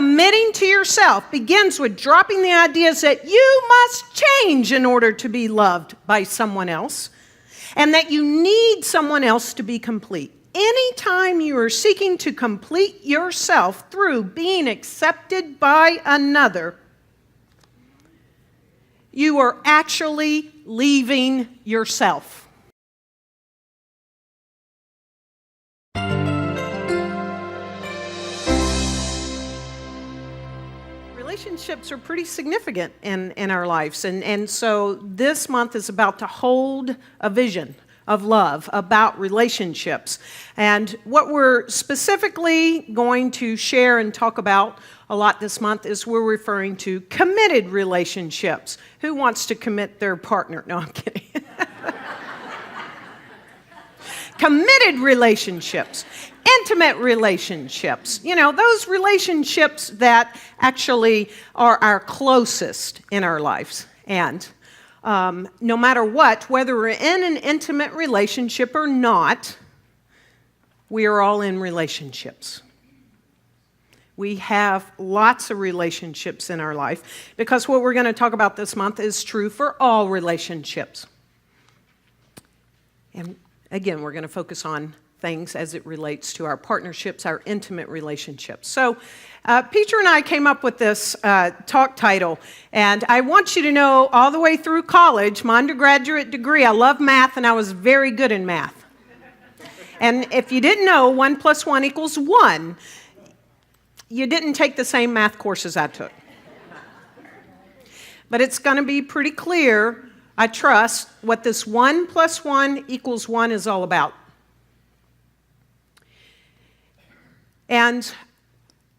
Committing to yourself begins with dropping the ideas that you must change in order to be loved by someone else, and that you need someone else to be complete. Anytime you are seeking to complete yourself through being accepted by another, you are actually leaving yourself. Relationships are pretty significant in our lives, and so this month is about to hold a vision of love about relationships. And what we're specifically going to share and talk about a lot this month is we're referring to committed relationships. Who wants to commit their partner? No, I'm kidding. Committed relationships. Intimate relationships, those relationships that actually are our closest in our lives. And no matter what, whether we're in an intimate relationship or not, we are all in relationships. We have lots of relationships in our life because what we're going to talk about this month is true for all relationships. And again, we're going to focus on things as it relates to our partnerships, our intimate relationships. So Peter and I came up with this talk title, and I want you to know all the way through college, my undergraduate degree, I love math, and I was very good in math. And if you didn't know 1 + 1 = 1, you didn't take the same math courses I took. But it's going to be pretty clear, I trust, what this 1 + 1 = 1 is all about. And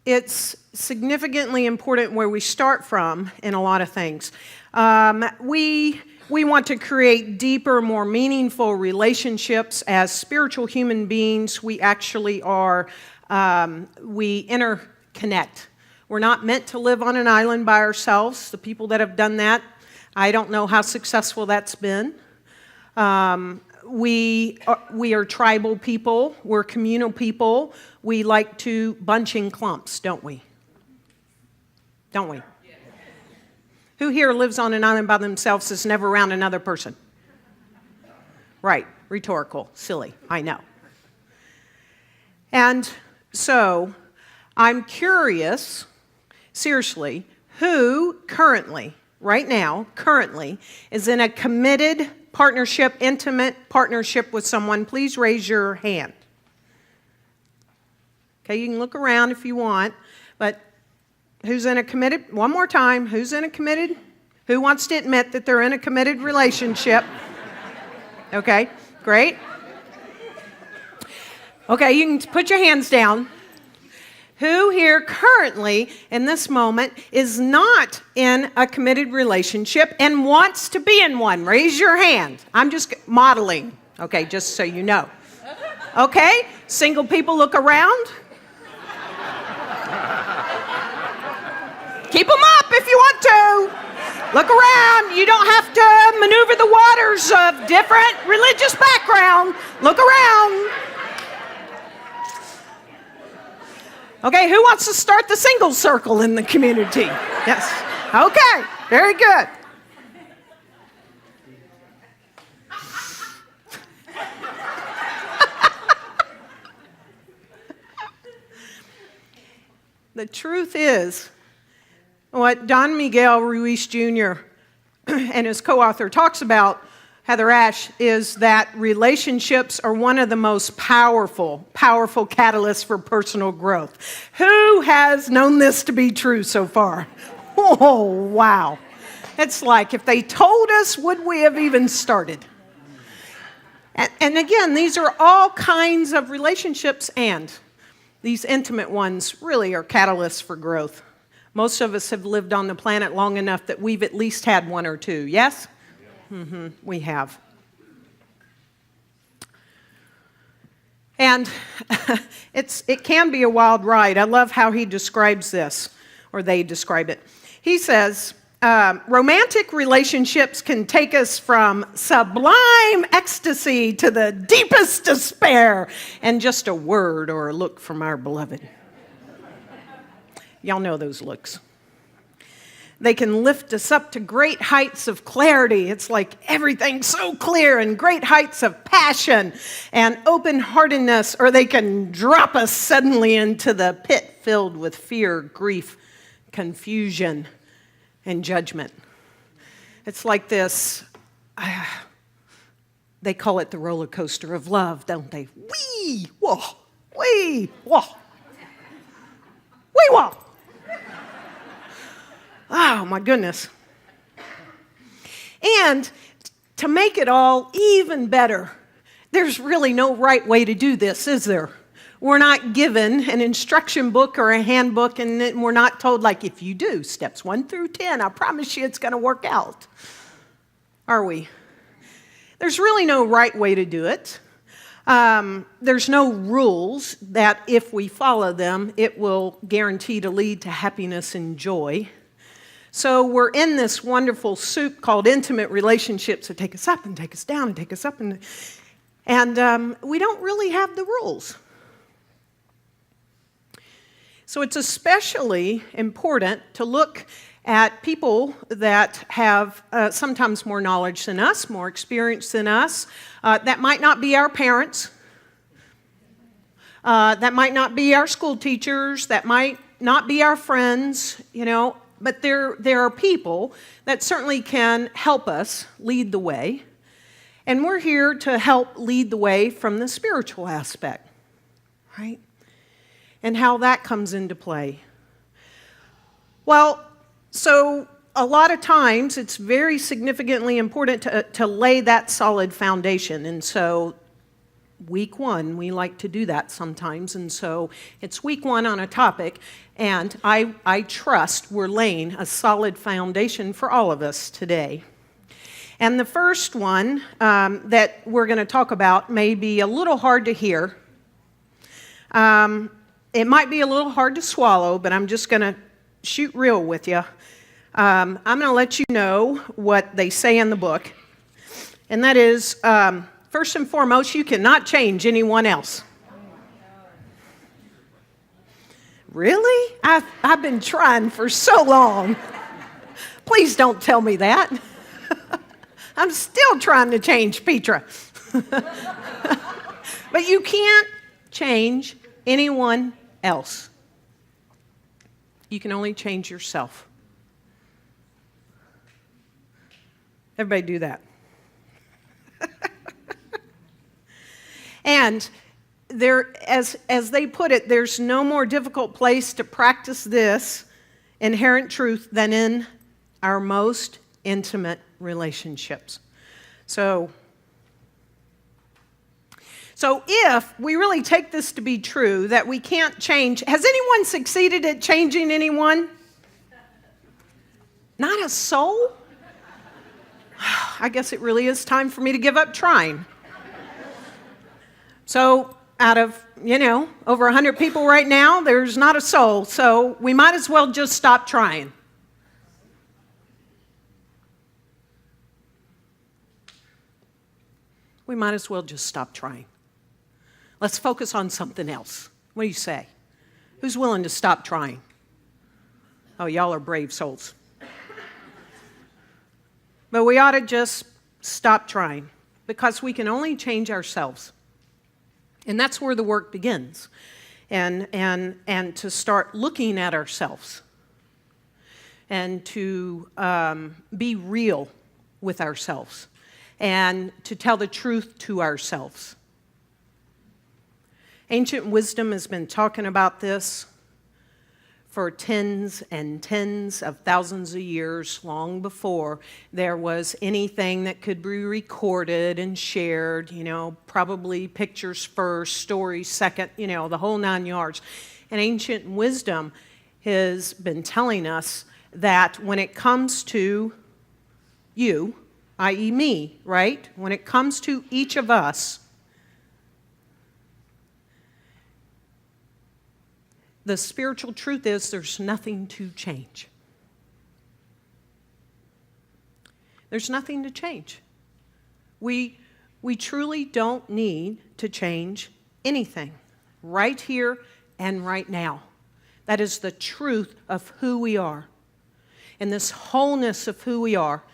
it's significantly important where we start from in a lot of things. We want to create deeper, more meaningful relationships. As spiritual human beings, we actually are, we interconnect. We're not meant to live on an island by ourselves. The people that have done that, I don't know how successful that's been. We are tribal people. We're communal people. We like to bunch in clumps, don't we? Don't we? Yes. Who here lives on an island by themselves is never around another person? Right, rhetorical, silly, I know. And so, I'm curious, seriously, who currently, right now, is in a committed partnership, intimate partnership with someone? Please raise your hand. Okay, you can look around if you want, but who's in a committed, one more time, who's in a committed? Who wants to admit that they're in a committed relationship? Okay, great. Okay, you can put your hands down. Who here currently, in this moment, is not in a committed relationship and wants to be in one? Raise your hand. I'm just modeling, okay, just so you know. Okay, single people, look around. Keep them up if you want to. Look around. You don't have to maneuver the waters of different religious background. Look around. Okay, who wants to start the single circle in the community? Yes. Okay, very good. The truth is, what Don Miguel Ruiz Jr. and his co-author talks about, Heather Ash, is that relationships are one of the most powerful catalysts for personal growth. Who has known this to be true so far? Oh, wow. It's like if they told us, would we have even started? And again, these are all kinds of relationships, and these intimate ones really are catalysts for growth. Most of us have lived on the planet long enough that we've at least had one or two, yes? Mm-hmm, we have. And it can be a wild ride. I love how he describes this, or they describe it. He says, romantic relationships can take us from sublime ecstasy to the deepest despair, and just a word or a look from our beloved. Y'all know those looks. They can lift us up to great heights of clarity. It's like everything's so clear, and great heights of passion and open-heartedness, or they can drop us suddenly into the pit filled with fear, grief, confusion, and judgment. It's like this, they call it the roller coaster of love, don't they? Wee, whoa, wee, whoa, wee, whoa. Oh, my goodness. And to make it all even better, there's really no right way to do this, is there? We're not given an instruction book or a handbook, and we're not told, like, if you do steps 1 through 10, I promise you it's going to work out. Are we? There's really no right way to do it. There's no rules that if we follow them, it will guarantee to lead to happiness and joy. So we're in this wonderful soup called intimate relationships that take us up and take us down and take us up. And we don't really have the rules. So it's especially important to look at people that have sometimes more knowledge than us, more experience than us. That might not be our parents. That might not be our school teachers. That might not be our friends, But there are people that certainly can help us lead the way. And we're here to help lead the way from the spiritual aspect, right? And how that comes into play. Well, so a lot of times it's very significantly important to lay that solid foundation. And so week 1, we like to do that sometimes. And so it's week 1 on a topic. And I trust we're laying a solid foundation for all of us today. And the first one that we're going to talk about may be a little hard to hear. It might be a little hard to swallow, but I'm just going to shoot real with you. I'm going to let you know what they say in the book. And that is, first and foremost, you cannot change anyone else. Really? I've been trying for so long. Please don't tell me that. I'm still trying to change Petra. But you can't change anyone else. You can only change yourself. Everybody do that. And there, as they put it, there's no more difficult place to practice this inherent truth than in our most intimate relationships. So if we really take this to be true, that we can't change, has anyone succeeded at changing anyone? Not a soul? I guess it really is time for me to give up trying. So out of, over 100 people right now, there's not a soul. So we might as well just stop trying. We might as well just stop trying. Let's focus on something else. What do you say? Who's willing to stop trying? Oh, y'all are brave souls. But we ought to just stop trying because we can only change ourselves. And that's where the work begins. And to start looking at ourselves and to be real with ourselves and to tell the truth to ourselves. Ancient wisdom has been talking about this for tens and tens of thousands of years, long before there was anything that could be recorded and shared, probably pictures first, stories second, the whole 9 yards. And ancient wisdom has been telling us that when it comes to you, i.e. me, right? When it comes to each of us, the spiritual truth is there's nothing to change. There's nothing to change. We truly don't need to change anything right here and right now. That is the truth of who we are. And this wholeness of who we are,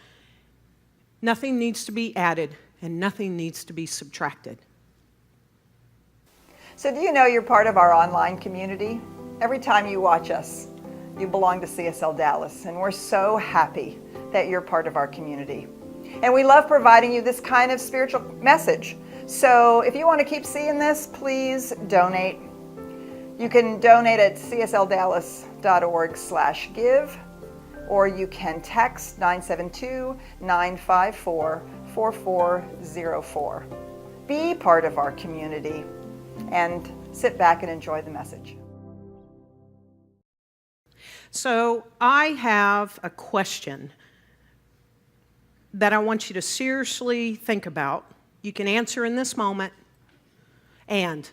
nothing needs to be added and nothing needs to be subtracted. So do you know you're part of our online community? Every time you watch us, you belong to CSL Dallas, and we're so happy that you're part of our community. And we love providing you this kind of spiritual message. So if you want to keep seeing this, please donate. You can donate at csldallas.org/give, or you can text 972-954-4404. Be part of our community and sit back and enjoy the message. So I have a question that I want you to seriously think about. You can answer in this moment, and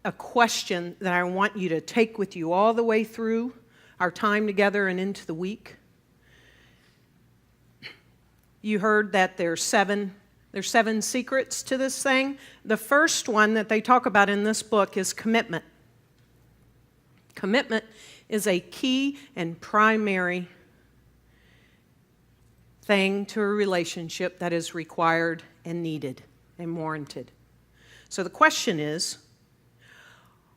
a question that I want you to take with you all the way through our time together and into the week. You heard that there's seven secrets to this thing. The first one that they talk about in this book is commitment. Commitment is a key and primary thing to a relationship that is required and needed and warranted. So the question is,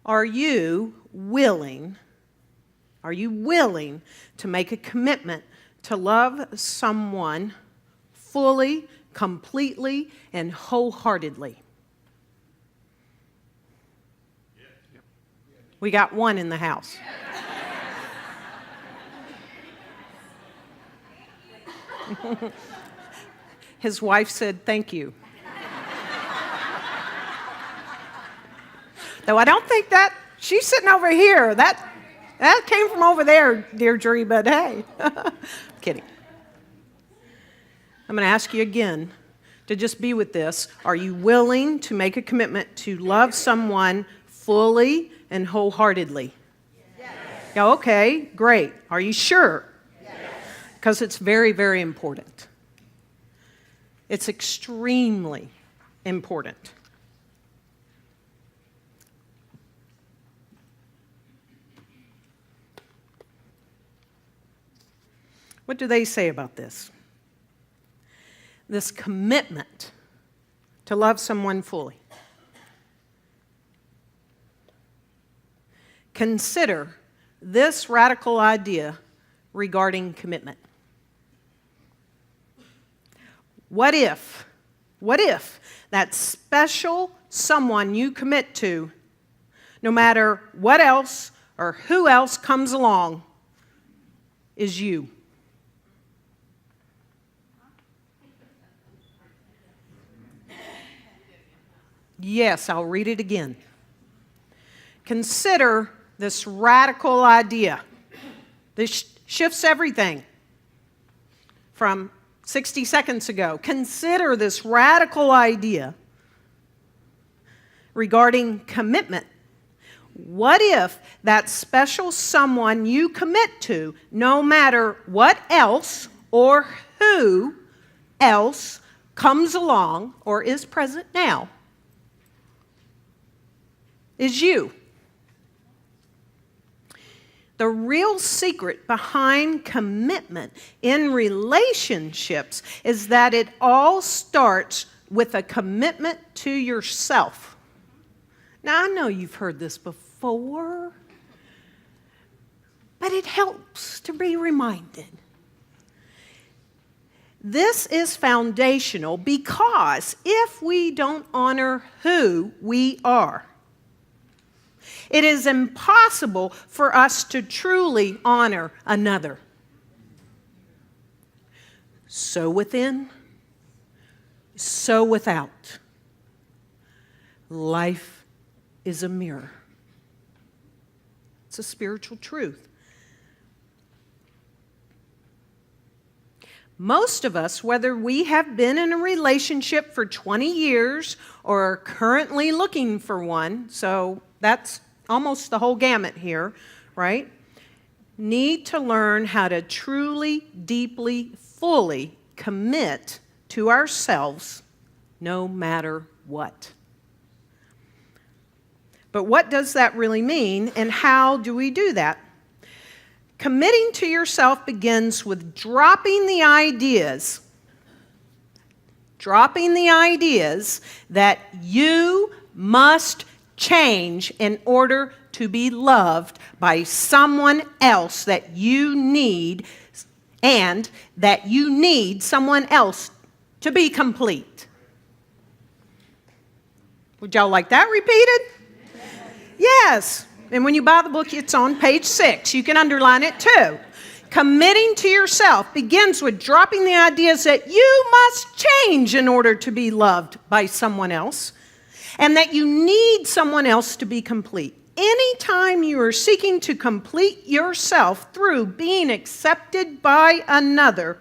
are you willing to make a commitment to love someone fully, completely, and wholeheartedly? We got one in the house. His wife said, "Thank you." Though I don't think that, she's sitting over here. That came from over there, Deirdre, but hey. Kidding. I'm going to ask you again to just be with this. Are you willing to make a commitment to love someone fully and wholeheartedly? Yes. Yeah, okay, great. Are you sure? Because it's very, very important. It's extremely important. What do they say about this? This commitment to love someone fully. Consider this radical idea regarding commitment. What if that special someone you commit to, no matter what else or who else comes along, is you? Yes, I'll read it again. Consider this radical idea. This shifts everything from 60 seconds ago. Consider this radical idea regarding commitment. What if that special someone you commit to, no matter what else or who else comes along or is present now, is you? The real secret behind commitment in relationships is that it all starts with a commitment to yourself. Now, I know you've heard this before, but it helps to be reminded. This is foundational because if we don't honor who we are, it is impossible for us to truly honor another. So within, so without. Life is a mirror. It's a spiritual truth. Most of us, whether we have been in a relationship for 20 years or are currently looking for one, so that's almost the whole gamut here, right? Need to learn how to truly, deeply, fully commit to ourselves no matter what. But what does that really mean, and how do we do that? Committing to yourself begins with dropping the ideas that you must change in order to be loved by someone else that you need, and that you need someone else to be complete. Would y'all like that repeated? Yes. And when you buy the book, it's on page 6. You can underline it too. Committing to yourself begins with dropping the ideas that you must change in order to be loved by someone else, and that you need someone else to be complete. Anytime you are seeking to complete yourself through being accepted by another,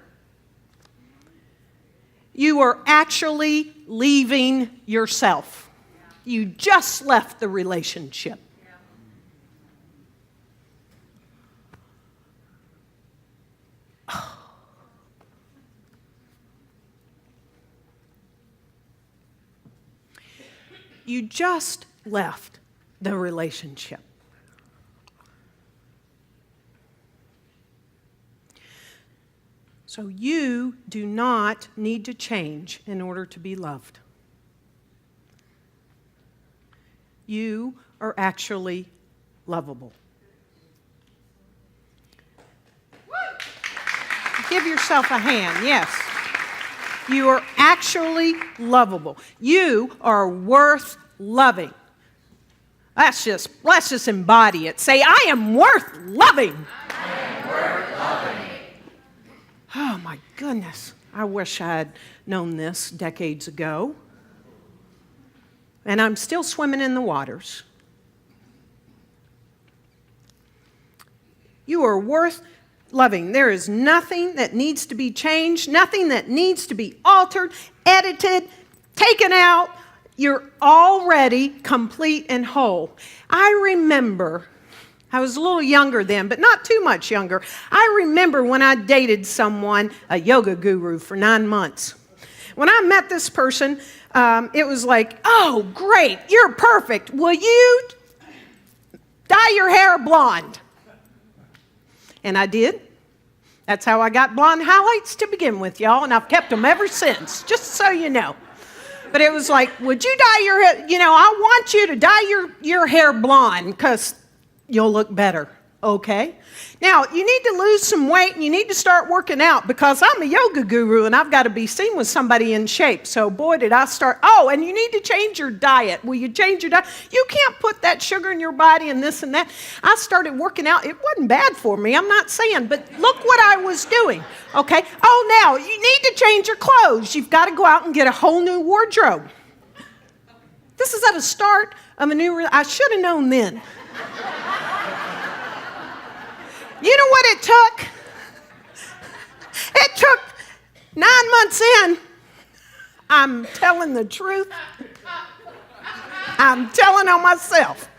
you are actually leaving yourself. You just left the relationship. You just left the relationship. So you do not need to change in order to be loved. You are actually lovable. Give yourself a hand, yes. You are actually lovable. You are worth loving. Let's just embody it. Say, I am worth loving. I am worth loving. Oh my goodness. I wish I had known this decades ago. And I'm still swimming in the waters. You are worth loving. There is nothing that needs to be changed, nothing that needs to be altered, edited, taken out. You're already complete and whole. I remember, I was a little younger then, but not too much younger. I remember when I dated someone, a yoga guru, for 9 months. When I met this person, it was like, oh, great, you're perfect. Will you dye your hair blonde? And I did. That's how I got blonde highlights to begin with, y'all, and I've kept them ever since, just so you know. But it was like, would you dye your hair? You know, I want you to dye your hair blonde because you'll look better, okay? Now, you need to lose some weight and you need to start working out because I'm a yoga guru and I've got to be seen with somebody in shape. So boy, did I start. Oh, and you need to change your diet. Will you change your diet? You can't put that sugar in your body and this and that. I started working out. It wasn't bad for me, I'm not saying, but look what I was doing, okay? Oh, now, you need to change your clothes. You've got to go out and get a whole new wardrobe. This is at the start of a new, I should have known then. You know what it took? It took 9 months in. I'm telling the truth. I'm telling on myself.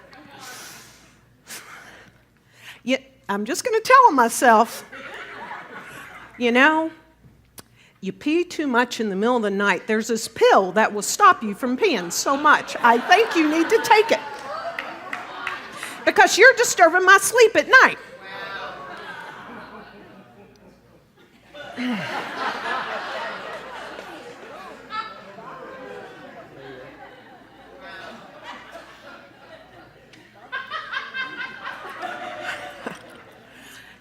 I'm just going to tell on myself. You know, you pee too much in the middle of the night. There's this pill that will stop you from peeing so much. I think you need to take it. Because you're disturbing my sleep at night.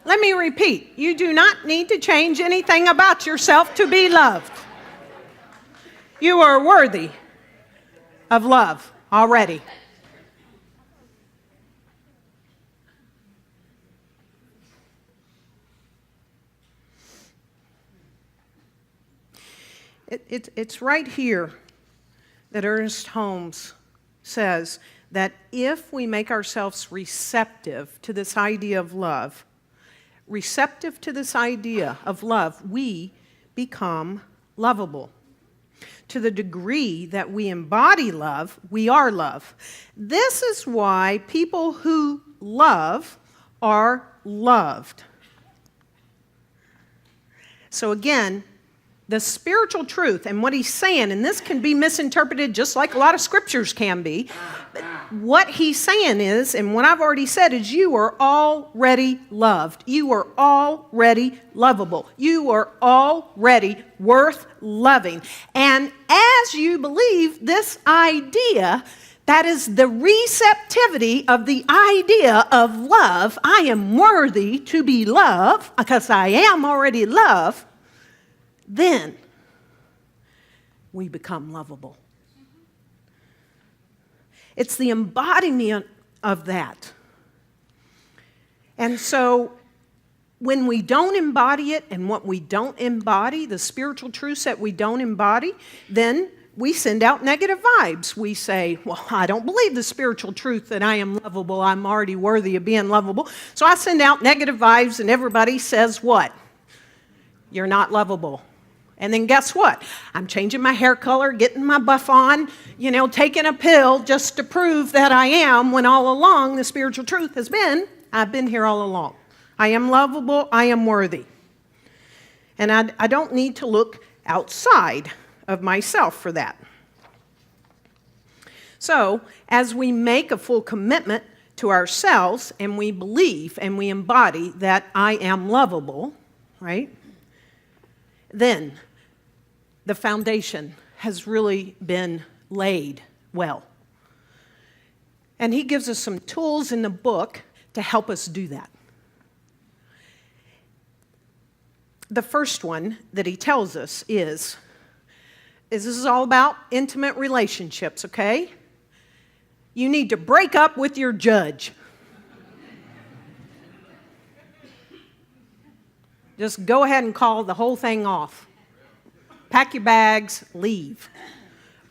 Let me repeat. You do not need to change anything about yourself to be loved. You are worthy of love already. It's right here that Ernest Holmes says that if we make ourselves receptive to this idea of love, we become lovable. To the degree that we embody love, we are love. This is why people who love are loved. So again, the spiritual truth, and what he's saying, and this can be misinterpreted just like a lot of scriptures can be, but what he's saying is, and what I've already said, is you are already loved. You are already lovable. You are already worth loving. And as you believe this idea, that is the receptivity of the idea of love. I am worthy to be loved because I am already loved. Then we become lovable. It's the embodiment of that. And so when we don't embody it, and what we don't embody, the spiritual truths that we don't embody, then we send out negative vibes. We say, well, I don't believe the spiritual truth that I am lovable. I'm already worthy of being lovable. So I send out negative vibes, and everybody says what? You're not lovable. And then guess what? I'm changing my hair color, getting my buff on, taking a pill just to prove that I am, when all along the spiritual truth has been, I've been here all along. I am lovable, I am worthy. And I don't need to look outside of myself for that. So, as we make a full commitment to ourselves, and we believe and we embody that I am lovable, right? Then the foundation has really been laid well. And he gives us some tools in the book to help us do that. The first one that he tells us is this is all about intimate relationships, okay? You need to break up with your judge. Just go ahead and call the whole thing off. Pack your bags, leave.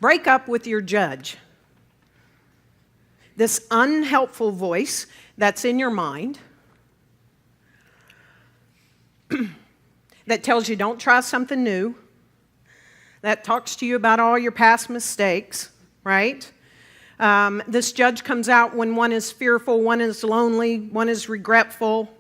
Break up with your judge. This unhelpful voice that's in your mind that tells you don't try something new, that talks to you about all your past mistakes, right? This judge comes out when one is fearful, one is lonely, one is regretful.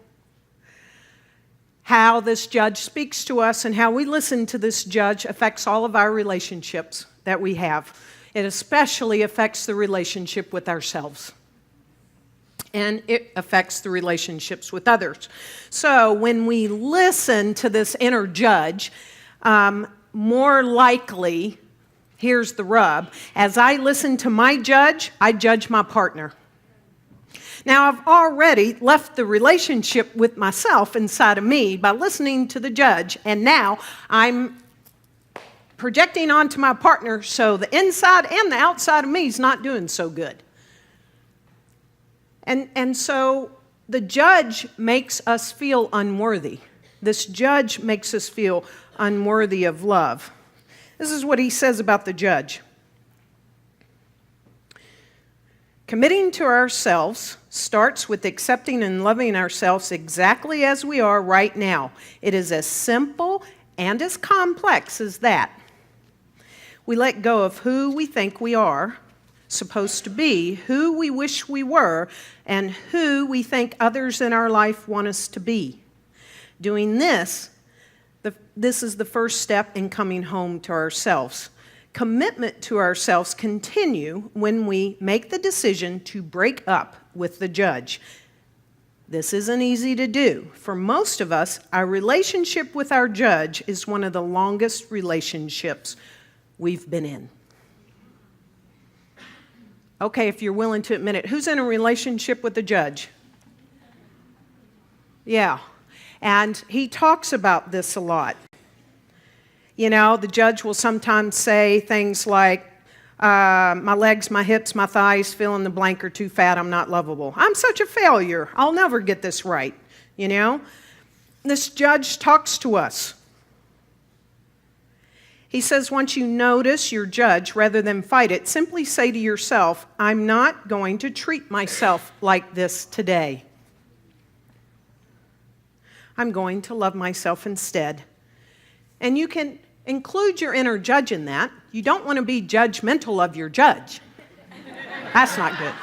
How this judge speaks to us and how we listen to this judge affects all of our relationships that we have. It especially affects the relationship with ourselves. And it affects the relationships with others. So when we listen to this inner judge, more likely, here's the rub, as I listen to my judge, I judge my partner. Now, I've already left the relationship with myself inside of me by listening to the judge, and now I'm projecting onto my partner, so the inside and the outside of me is not doing so good. And so the judge makes us feel unworthy. This judge makes us feel unworthy of love. This is what he says about the judge. Committing to ourselves starts with accepting and loving ourselves exactly as we are right now. It is as simple and as complex as that. We let go of who we think we are supposed to be, who we wish we were, and who we think others in our life want us to be. Doing this, this is the first step in coming home to ourselves. Commitment to ourselves continue when we make the decision to break up with the judge. This isn't easy to do. For most of us, our relationship with our judge is one of the longest relationships we've been in. Okay, if you're willing to admit it, who's in a relationship with the judge? Yeah, and he talks about this a lot. The judge will sometimes say things like, my legs, my hips, my thighs, fill in the blank, are too fat, I'm not lovable. I'm such a failure. I'll never get this right, This judge talks to us. He says, once you notice your judge, rather than fight it, simply say to yourself, I'm not going to treat myself like this today. I'm going to love myself instead. And you can include your inner judge in that. You don't want to be judgmental of your judge. That's not good.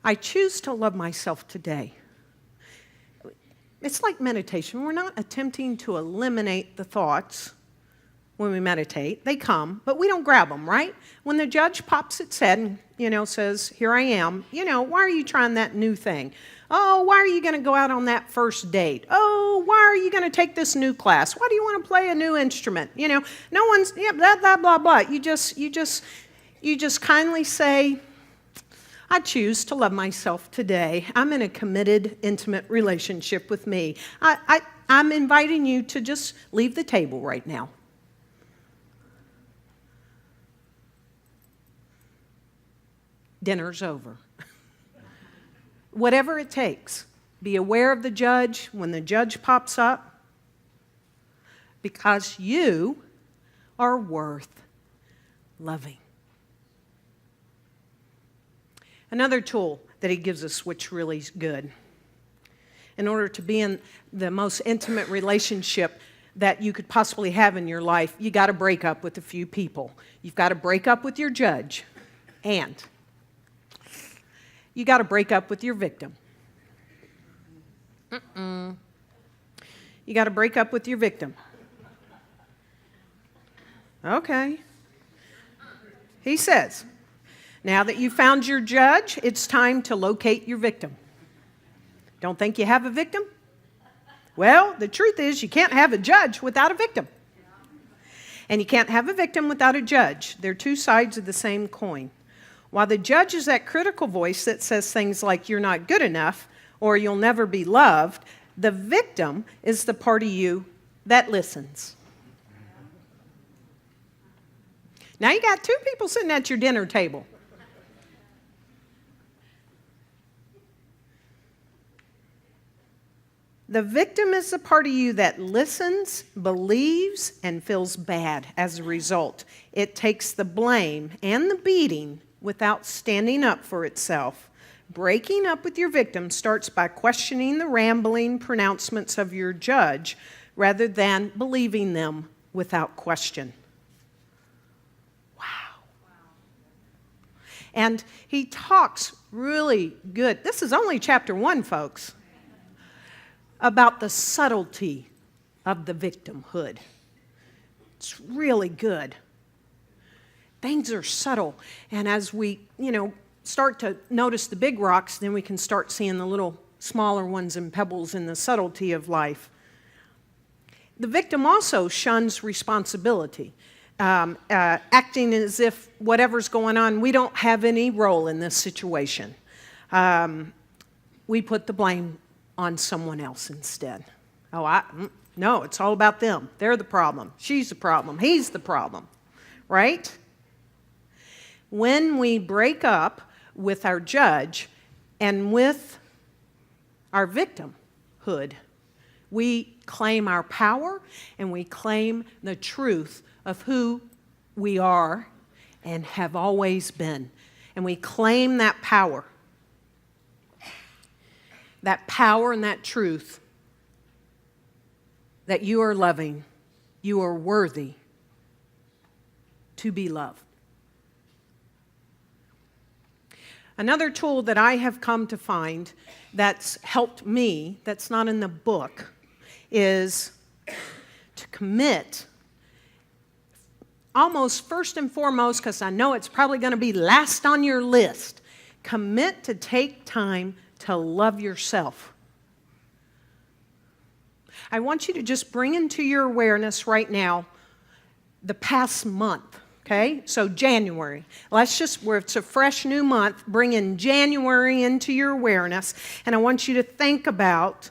I choose to love myself today. It's like meditation. We're not attempting to eliminate the thoughts when we meditate. They come, but we don't grab them, right? When the judge pops its head and, says, here I am, why are you trying that new thing? Oh, why are you going to go out on that first date? Oh, why are you going to take this new class? Why do you want to play a new instrument? No one's, blah, blah, blah, blah. You just kindly say, I choose to love myself today. I'm in a committed, intimate relationship with me. I'm inviting you to just leave the table right now. Dinner's over. Whatever it takes. Be aware of the judge when the judge pops up, because you are worth loving. Another tool that he gives us, which really is good. In order to be in the most intimate relationship that you could possibly have in your life, you got to break up with a few people. You've got to break up with your judge, and you got to break up with your victim. You got to break up with your victim. Okay. He says, now that you found your judge, it's time to locate your victim. Don't think you have a victim? Well, the truth is you can't have a judge without a victim. And you can't have a victim without a judge. They're two sides of the same coin. While the judge is that critical voice that says things like you're not good enough or you'll never be loved, the victim is the part of you that listens. Now you got two people sitting at your dinner table. The victim is the part of you that listens, believes, and feels bad as a result. It takes the blame and the beating without standing up for itself. Breaking up with your victim starts by questioning the rambling pronouncements of your judge rather than believing them without question. Wow. And he talks really good. This is only chapter 1, folks. About the subtlety of the victimhood. It's really good. Things are subtle. And as we, start to notice the big rocks, then we can start seeing the little smaller ones and pebbles in the subtlety of life. The victim also shuns responsibility, acting as if whatever's going on, we don't have any role in this situation. We put the blame on someone else instead. No, it's all about them. They're the problem. She's the problem. He's the problem. Right? When we break up with our judge and with our victimhood, we claim our power and we claim the truth of who we are and have always been. And we claim that power. That power and that truth that you are loving, you are worthy to be loved. Another tool that I have come to find that's helped me, that's not in the book, is to commit, almost first and foremost, because I know it's probably going to be last on your list, commit to take time to love yourself. I want you to just bring into your awareness right now the past month, okay? So January. Where it's a fresh new month, bring in January into your awareness, and I want you to think about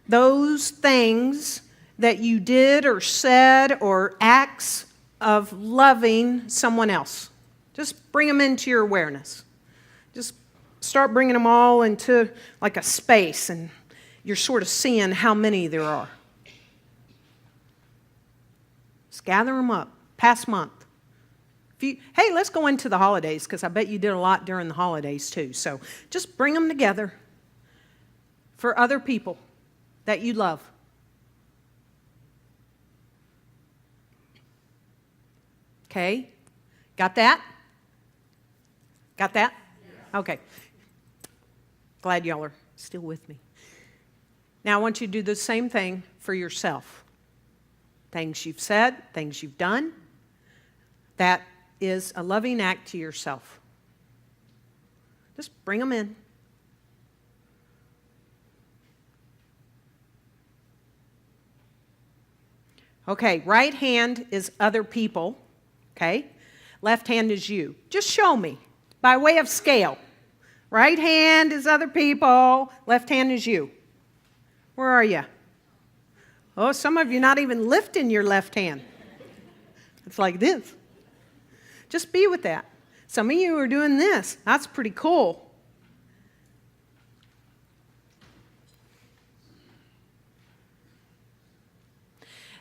those things that you did or said or acts of loving someone else. Just bring them into your awareness. Just start bringing them all into like a space, and you're sort of seeing how many there are. Just gather them up. Past month. Hey, let's go into the holidays, because I bet you did a lot during the holidays too. So just bring them together for other people that you love. Okay? Got that? Got that? Okay. Glad y'all are still with me. Now I want you to do the same thing for yourself. Things you've said, things you've done, that is a loving act to yourself. Just bring them in. Okay, right hand is other people, okay? Left hand is you. Just show me by way of scale. Right hand is other people, left hand is you. Where are you? Oh, some of you not even lifting your left hand. It's like this. Just be with that. Some of you are doing this. That's pretty cool.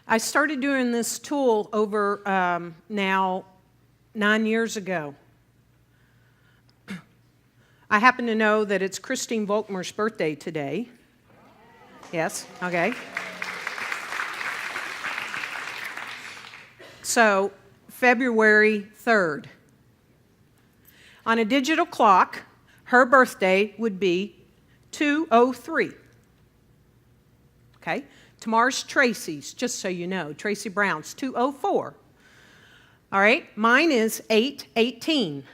I started doing this tool over now 9 years ago. I happen to know that it's Christine Volkmer's birthday today. Yes, okay. So, February 3rd. On a digital clock, her birthday would be 2:03. Okay? Tomorrow's Tracy's, just so you know. Tracy Brown's 2:04. All right? Mine is 8:18.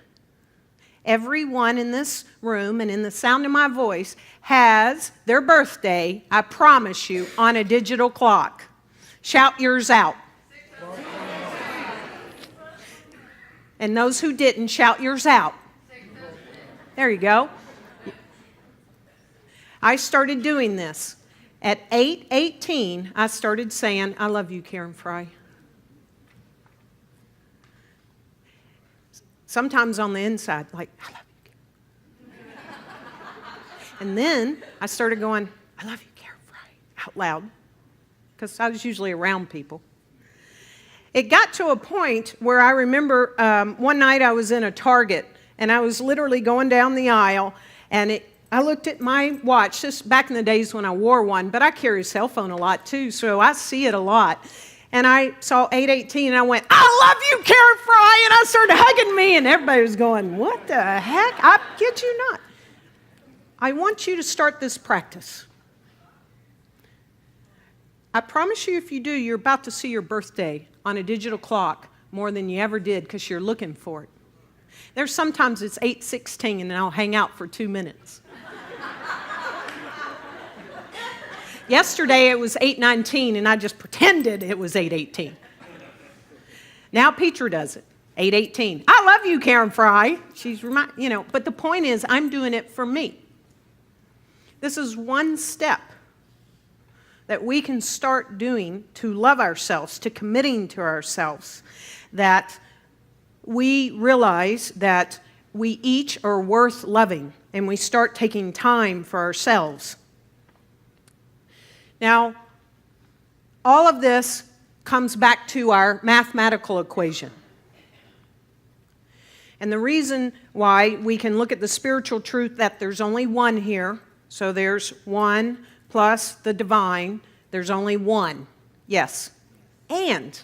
Everyone in this room and in the sound of my voice has their birthday, I promise you, on a digital clock. Shout yours out. And those who didn't, shout yours out. There you go. I started doing this. At 8:18, I started saying, I love you, Karen Fry. Sometimes on the inside, like, I love you. And then I started going, I love you, Karen Fry, out loud, because I was usually around people. It got to a point where I remember one night I was in a Target, and I was literally going down the aisle, and I looked at my watch, this back in the days when I wore one, but I carry a cell phone a lot too, so I see it a lot. And I saw 8:18, and I went, I love you, Karen Fry, and I started hugging me, and everybody was going, what the heck? I kid you not. I want you to start this practice. I promise you, if you do, you're about to see your birthday on a digital clock more than you ever did because you're looking for it. There's sometimes it's 8:16, and I'll hang out for 2 minutes. Yesterday it was 8:19, and I just pretended it was 8:18. Now Petra does it, 8:18. I love you, Karen Fry. She's but the point is, I'm doing it for me. This is one step that we can start doing to love ourselves, to committing to ourselves, that we realize that we each are worth loving, and we start taking time for ourselves. Now, all of this comes back to our mathematical equation. And the reason why we can look at the spiritual truth that there's only one here, so there's one plus the divine, there's only one. Yes. And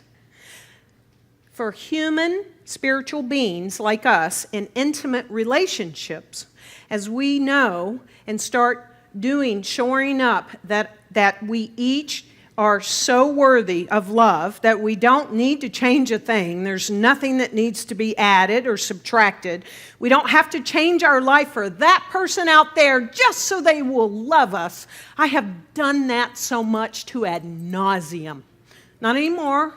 for human spiritual beings like us in intimate relationships, as we know and start doing, shoring up that we each are so worthy of love that we don't need to change a thing. There's nothing that needs to be added or subtracted. We don't have to change our life for that person out there just so they will love us. I have done that so much to ad nauseum. Not anymore.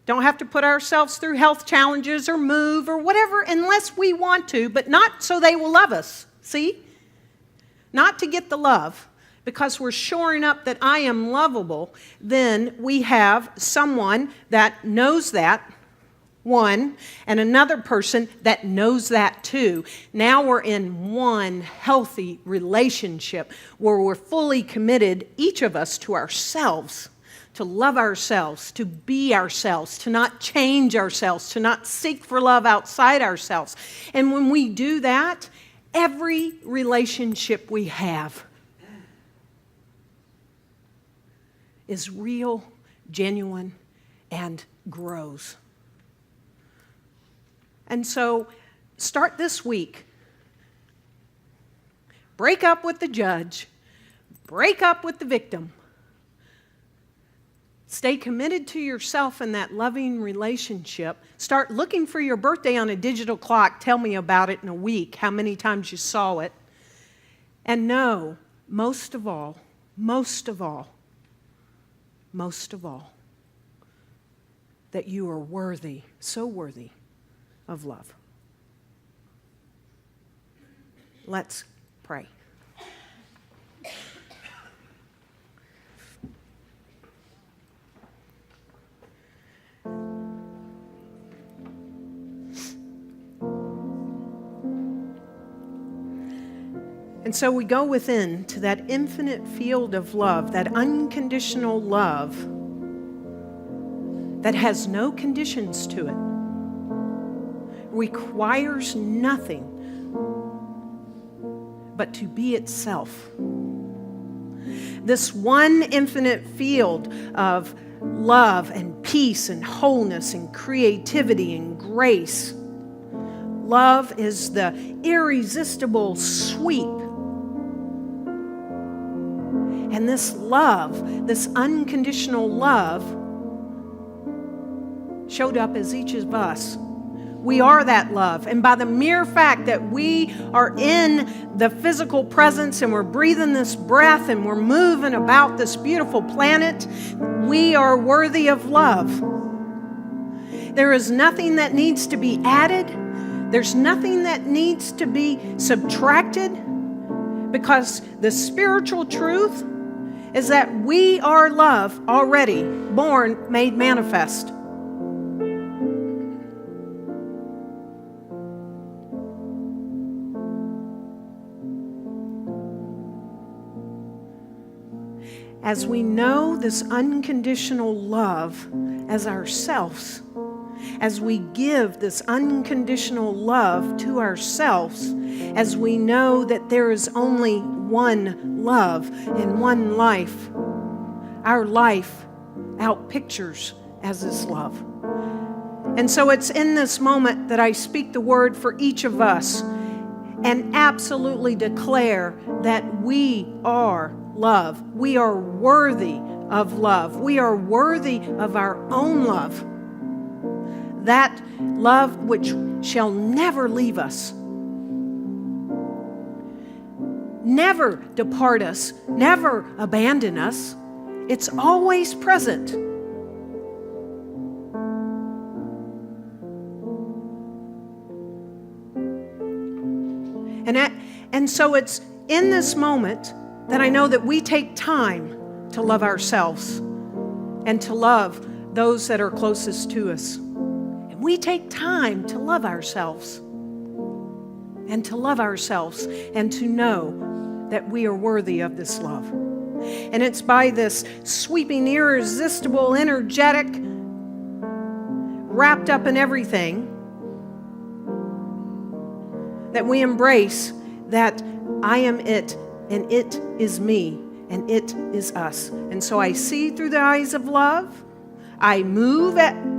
Don't have to put ourselves through health challenges or move or whatever unless we want to, but not so they will love us. See? Not to get the love. Because we're shoring up that I am lovable, then we have someone that knows that, one, and another person that knows that too. Now we're in one healthy relationship where we're fully committed, each of us, to ourselves, to love ourselves, to be ourselves, to not change ourselves, to not seek for love outside ourselves. And when we do that, every relationship we have is real, genuine, and grows. And so start this week break up with the judge, break up with the victim. Stay committed to yourself in that loving relationship. Start looking for your birthday on a digital clock. Tell me about it in a week, how many times you saw it. And know, most of all, that you are worthy, so worthy of love. Let's pray. And so we go within to that infinite field of love, that unconditional love that has no conditions to it, requires nothing but to be itself. This one infinite field of love and peace and wholeness and creativity and grace. Love is the irresistible sweep. And this love, this unconditional love, showed up as each of us. We are that love. And by the mere fact that we are in the physical presence and we're breathing this breath and we're moving about this beautiful planet, we are worthy of love. There is nothing that needs to be added. There's nothing that needs to be subtracted, because the spiritual truth is that we are love already, born, made manifest. As we know this unconditional love as ourselves, as we give this unconditional love to ourselves, as we know that there is only one love and one life, our life outpictures as this love. And so it's in this moment that I speak the word for each of us and absolutely declare that we are love. We are worthy of love. We are worthy of our own love. That love which shall never leave us, never depart us, never abandon us. It's always present. And so it's in this moment that I know that we take time to love ourselves and to love those that are closest to us. And we take time to love ourselves and to love ourselves and to know that we are worthy of this love. And it's by this sweeping, irresistible, energetic, wrapped up in everything, that we embrace that I am it, and it is me, and it is us. And so I see through the eyes of love. I move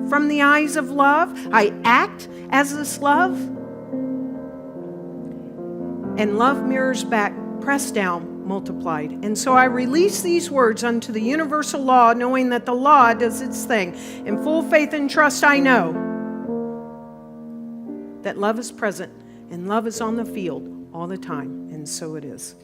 from the eyes of love. I act as this love. And love mirrors back, pressed down, multiplied. And so I release these words unto the universal law, knowing that the law does its thing. In full faith and trust, I know that love is present and love is on the field all the time. And so it is.